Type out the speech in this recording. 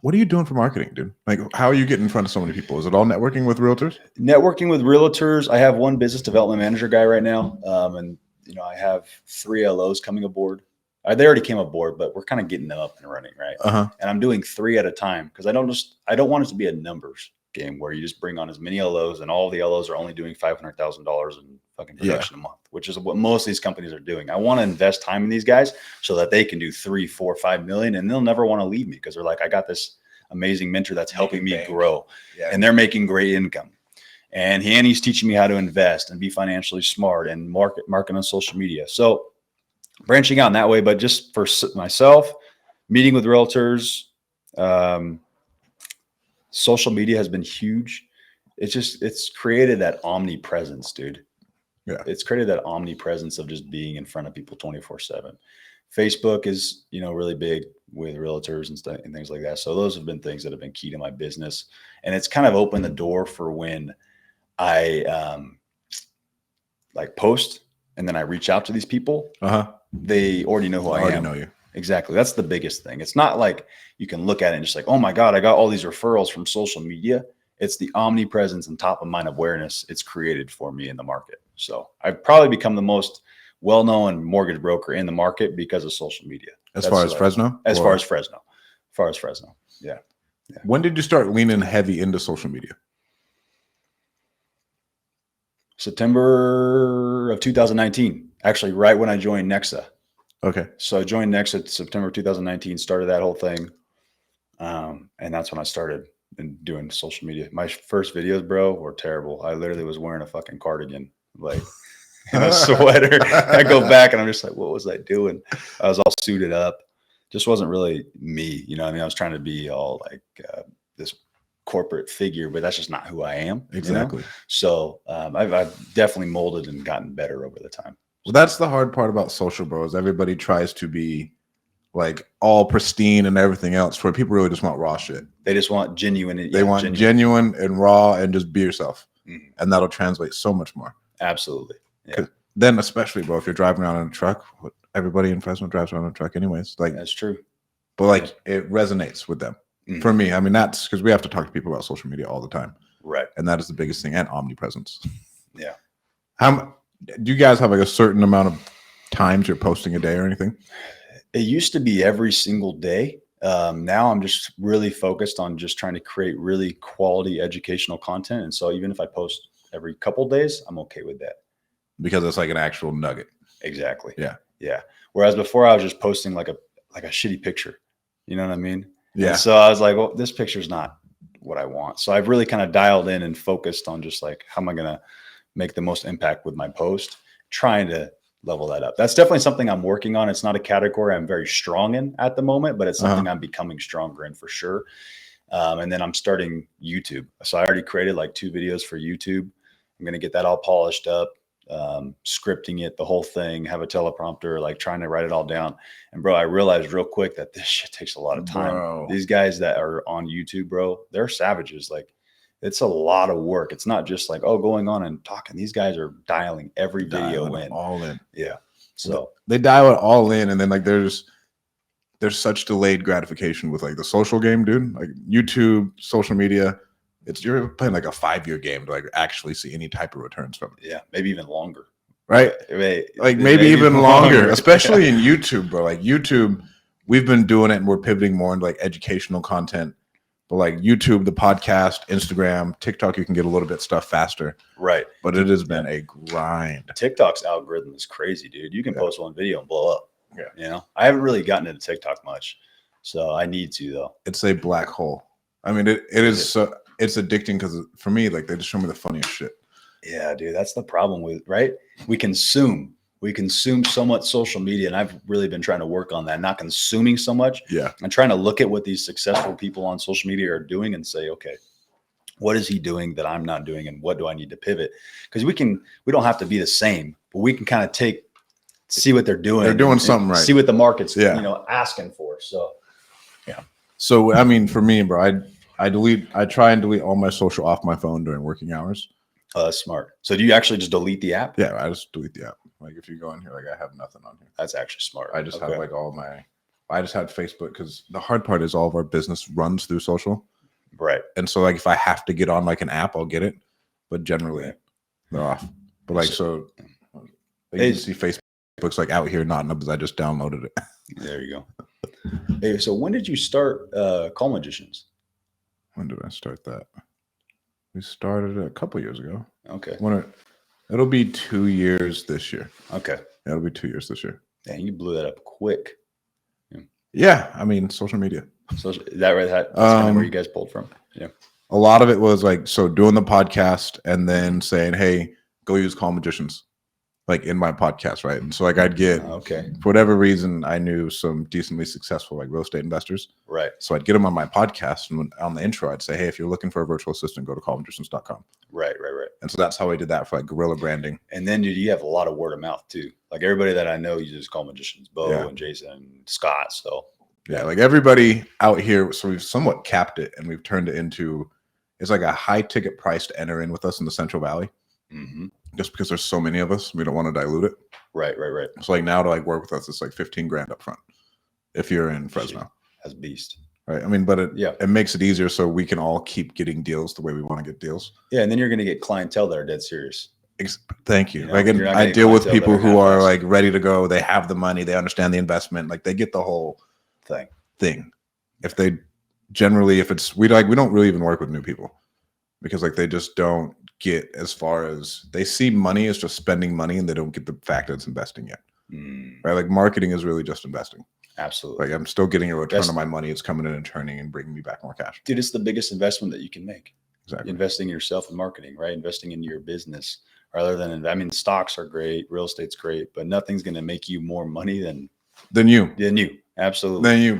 What are you doing for marketing, dude? Like, how are you getting in front of so many people? Is it all networking with realtors? Networking with realtors. I have one business development manager guy right now. And I have 3 LOs coming aboard. They already came aboard, but we're kind of getting them up and running, right? And I'm doing 3 at a time because I don't want it to be a numbers game where you just bring on as many LOs and all the LOs are only doing $500,000 in fucking production a month, which is what most of these companies are doing. I want to invest time in these guys so that they can do 3, 4, 5 million, and they'll never want to leave me because they're like, I got this amazing mentor that's helping me grow, and they're making great income. And he's teaching me how to invest and be financially smart and market on social media. So branching out in that way, but just for myself, meeting with realtors, social media has been huge. It's created that omnipresence, dude. Yeah. It's created that omnipresence of just being in front of people 24/7. Facebook is, really big with realtors and stuff and things like that. So those have been things that have been key to my business. And it's kind of opened the door for when I post and then I reach out to these people. They already know who I am. Already know you. Exactly. That's the biggest thing. It's not like you can look at it and just like, oh my God, I got all these referrals from social media. It's the omnipresence and top of mind awareness it's created for me in the market. So I've probably become the most well-known mortgage broker in the market because of social media. As far as Fresno? As far as Fresno. Yeah. When did you start leaning heavy into social media? September of 2019, actually right when I joined Nexa. Okay. So I joined Nexa September 2019, started that whole thing. And that's when I started doing social media. My first videos, bro, were terrible. I literally was wearing a fucking cardigan, like in a sweater. I go back and I'm just like, what was I doing? I was all suited up. Just wasn't really me. I mean, I was trying to be all like this corporate figure, but that's just not who I am. Exactly. So I've definitely molded and gotten better over the time. Well, that's the hard part about social, bro, is everybody tries to be like all pristine and everything else, where people really just want raw shit. They just want genuine. They want genuine and raw and just be yourself. Mm-hmm. And that'll translate so much more. Absolutely. Yeah. Then especially, bro, if you're driving around in a truck, everybody in Fresno drives around in a truck anyways. Like, that's true. But like it resonates with them. Mm-hmm. For me, I mean, that's because we have to talk to people about social media all the time. Right. And that is the biggest thing, and omnipresence. Yeah. Do you guys have like a certain amount of times you're posting a day or anything? It used to be every single day. Now I'm just really focused on just trying to create really quality educational content. And so even if I post every couple days, I'm okay with that. Because it's like an actual nugget. Exactly. Yeah. Yeah. Whereas before I was just posting like a shitty picture. You know what I mean? Yeah. And so I was like, well, this picture's not what I want. So I've really kind of dialed in and focused on just like, how am I going to make the most impact with my post, trying to level that up. That's definitely something I'm working on. It's not a category I'm very strong in at the moment, but it's something I'm becoming stronger in for sure. And then I'm starting YouTube. So I already created like 2 videos for YouTube. I'm going to get that all polished up, scripting it, the whole thing, have a teleprompter, like trying to write it all down. And bro, I realized real quick that this shit takes a lot of time. Bro. These guys that are on YouTube, bro, they're savages. Like, it's a lot of work. It's not just like, going on and talking. These guys are dialing every video in. All in. Yeah. So they dial it all in. And then like there's such delayed gratification with like the social game, dude. Like YouTube, social media, you're playing like a 5-year game to like actually see any type of returns from it. Yeah. Maybe even longer. Right? Like maybe even longer. Especially in YouTube, bro. Like YouTube, we've been doing it and we're pivoting more into like educational content. But like YouTube, the podcast, Instagram, TikTok, you can get a little bit stuff faster. Right. But it has been a grind. TikTok's algorithm is crazy, dude. You can post one video and blow up. Yeah. I haven't really gotten into TikTok much. So I need to, though. It's a black hole. I mean, it is so, it's addicting because for me, like they just show me the funniest shit. Yeah, dude. That's the problem with, right? We consume so much social media, and I've really been trying to work on that, not consuming so much. Yeah. And trying to look at what these successful people on social media are doing and say, okay, what is he doing that I'm not doing? And what do I need to pivot? Because we don't have to be the same, but we can kind of see what they're doing. They're doing something right. See what the market's, asking for. So, yeah. So, I mean, for me, bro, I try and delete all my social off my phone during working hours. Oh, that's smart. So do you actually just delete the app? Yeah, I just delete the app. Like if you go in here, like I have nothing on here. That's actually smart. I just have like all my I just had Facebook because the hard part is all of our business runs through social. Right. And so like if I have to get on like an app, I'll get it. But generally they're off. But like so you can see Facebook's like out here not because I just downloaded it. There you go. Hey, so when did you start Call Magicians? When did I start that? We started it a couple years ago. Okay. It'll be 2 years this year. Okay. It'll be 2 years this year. Dang, you blew that up quick. Yeah, I mean, social media. So is that right? That's kind of where you guys pulled from. Yeah. A lot of it was like, so doing the podcast and then saying, hey, go use Call Magicians, like in my podcast, right? And so like I'd get, for whatever reason, I knew some decently successful like real estate investors. Right. So I'd get them on my podcast and on the intro, I'd say, hey, if you're looking for a virtual assistant, go to callmagicians.com. Right. And so that's how I did that for like guerrilla branding. And then you have a lot of word of mouth too. Like everybody that I know uses Call Magicians, Bo and Jason and Scott. So yeah, like everybody out here. So we've somewhat capped it and we've turned it into, it's like a high ticket price to enter in with us in the Central Valley. Mm-hmm. Just because there's so many of us, we don't want to dilute it. Right. So like now to like work with us, it's like 15 grand up front if you're in Fresno. That's beast. Right. I mean, but it makes it easier so we can all keep getting deals the way we want to get deals. Yeah. And then you're going to get clientele that are dead serious. Thank you. Like I deal with people who are like ready to go. They have the money. They understand the investment. Like they get the whole thing. If they generally, if it's, we don't really even work with new people because like they just don't get as far as they see money as just spending money and they don't get the fact that it's investing yet. Right. Like marketing is really just investing. Absolutely. Like I'm still getting a return on my money. It's coming in and turning and bringing me back more cash. Dude, it's the biggest investment that you can make. Exactly. Investing in yourself and marketing, right? Investing in your business rather than, I mean, stocks are great. Real estate's great, but nothing's going to make you more money than you. Absolutely. Than you.